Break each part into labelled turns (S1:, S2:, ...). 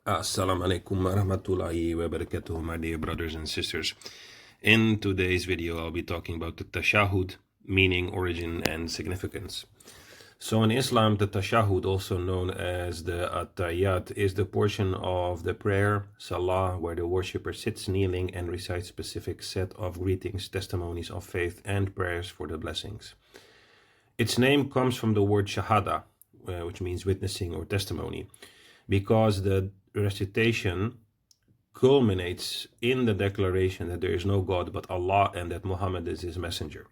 S1: Assalamu alaikum wa rahmatullahi wa barakatuh, my dear brothers and sisters. In today's video, I'll be talking about the Tashahud, meaning, origin, and significance. So in Islam, the Tashahud, also known as the At-Tahiyyat, is the portion of the prayer, Salah, where the worshipper sits kneeling and recites specific set of greetings, testimonies of faith, and prayers for the blessings. Its name comes from the word Shahada, which means witnessing or testimony, because the recitation culminates in the declaration that there is no God but Allah and that Muhammad is his messenger.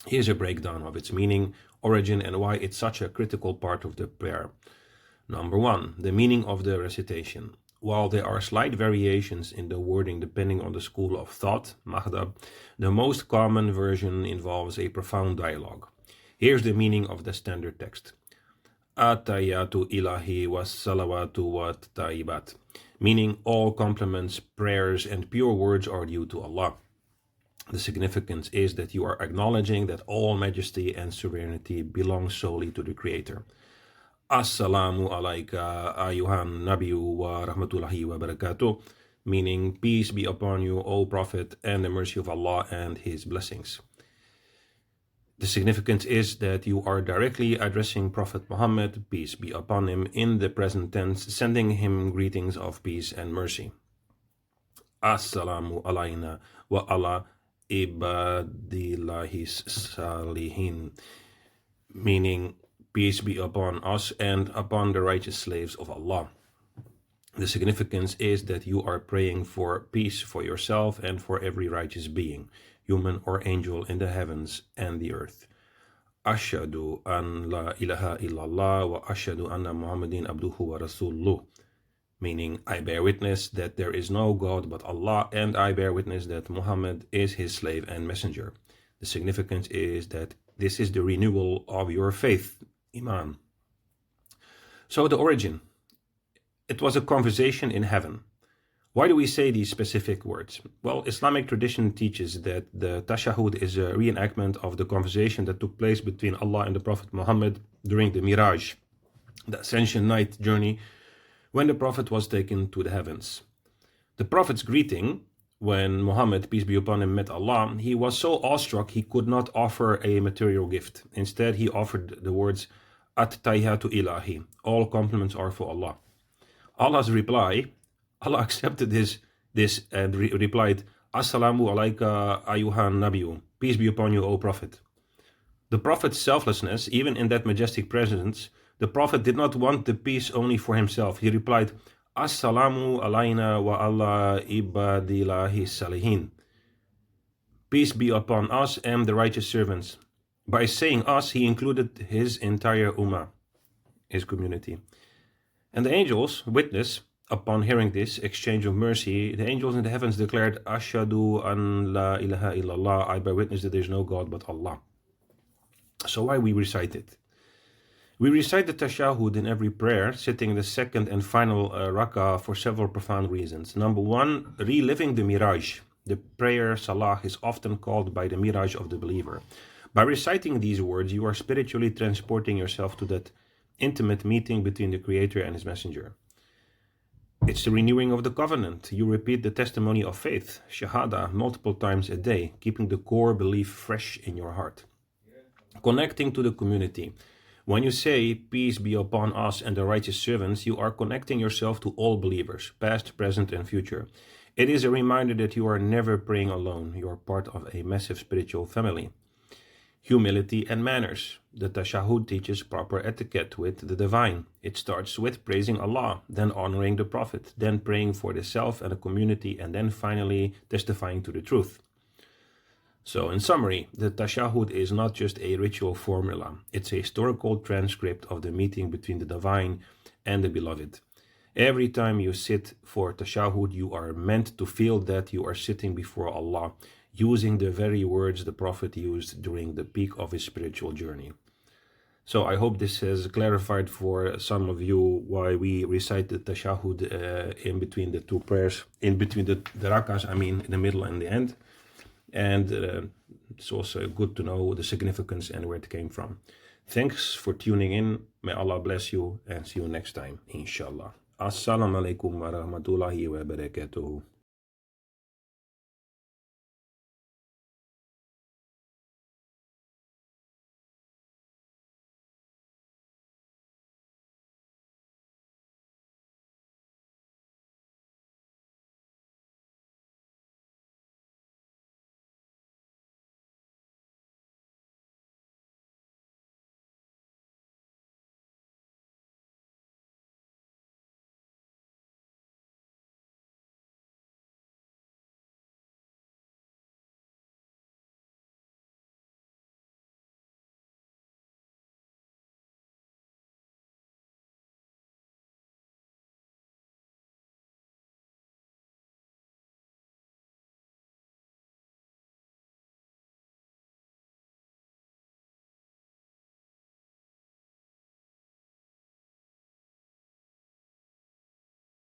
S1: Here's a breakdown of its meaning, origin, and why it's such a critical part of the prayer. Number one, the meaning of the recitation. While there are slight variations in the wording depending on the school of thought, Maghdab, the most common version involves a profound dialogue. Here's the meaning of the standard text. At-Tahiyyatu ilahi was salawatu wa tayyibat, meaning all compliments, prayers, and pure words are due to Allah. The significance is that you are acknowledging that all majesty and sovereignty belong solely to the Creator. Assalamu alayka ayuhan nabiyyu wa rahmatullahi wa barakatuh, meaning peace be upon you, O Prophet, and the mercy of Allah and His blessings. The significance is that you are directly addressing Prophet Muhammad, peace be upon him, in the present tense, sending him greetings of peace and mercy. Assalamu alayna wa ala ibadillahi salihin, meaning peace be upon us and upon the righteous slaves of Allah. The significance is that you are praying for peace for yourself and for every righteous being, human or angel, in the heavens and the earth. Ashhadu an la ilaha illallah wa ashhadu anna Muhammadin abduhu wa rasuluh, meaning I bear witness that there is no God but Allah, and I bear witness that Muhammad is his slave and messenger. The significance is that this is the renewal of your faith, Iman. So the origin. It was a conversation in heaven. Why do we say these specific words? Well, Islamic tradition teaches that the Tashahud is a reenactment of the conversation that took place between Allah and the Prophet Muhammad during the Miraj, the Ascension night journey, when the Prophet was taken to the heavens. The Prophet's greeting, when Muhammad, peace be upon him, met Allah, he was so awestruck he could not offer a material gift. Instead, he offered the words, At-Tahiyyatu ilahi, all compliments are for Allah. Allah's reply, Allah accepted this and replied, Assalamu alayka ayuhan nabiyyu, peace be upon you, O Prophet. The Prophet's selflessness, even in that majestic presence, the Prophet did not want the peace only for himself. He replied, Assalamu alayna wa ala ibadillahi salihin, peace be upon us and the righteous servants. By saying us, he included his entire ummah, his community. And the angels witness, upon hearing this exchange of mercy, the angels in the heavens declared, Ashhadu an la ilaha illallah, I bear witness that there is no God but Allah. So why we recite it? We recite the Tashahud in every prayer, sitting in the second and final rak'ah, for several profound reasons. Number one, reliving the Miraj. The prayer Salah is often called by the Miraj of the believer. By reciting these words, you are spiritually transporting yourself to that intimate meeting between the Creator and His Messenger. It's the renewing of the covenant. You repeat the testimony of faith, Shahada, multiple times a day, keeping the core belief fresh in your heart. Connecting to the community. When you say, peace be upon us and the righteous servants, you are connecting yourself to all believers, past, present, and future. It is a reminder that you are never praying alone. You are part of a massive spiritual family. Humility and manners. The Tashahud teaches proper etiquette with the divine. It starts with praising Allah, then honoring the Prophet, then praying for the self and the community, and then finally testifying to the truth. So in summary, the Tashahud is not just a ritual formula. It's a historical transcript of the meeting between the divine and the beloved. Every time you sit for Tashahud, you are meant to feel that you are sitting before Allah, using the very words the Prophet used during the peak of his spiritual journey. So I hope this has clarified for some of you why we recite the Tashahud in between the two prayers, in between the rakas, in the middle and the end. And it's also good to know the significance and where it came from. Thanks for tuning in. May Allah bless you and see you next time, inshallah. Assalamualaikum warahmatullahi wabarakatuh.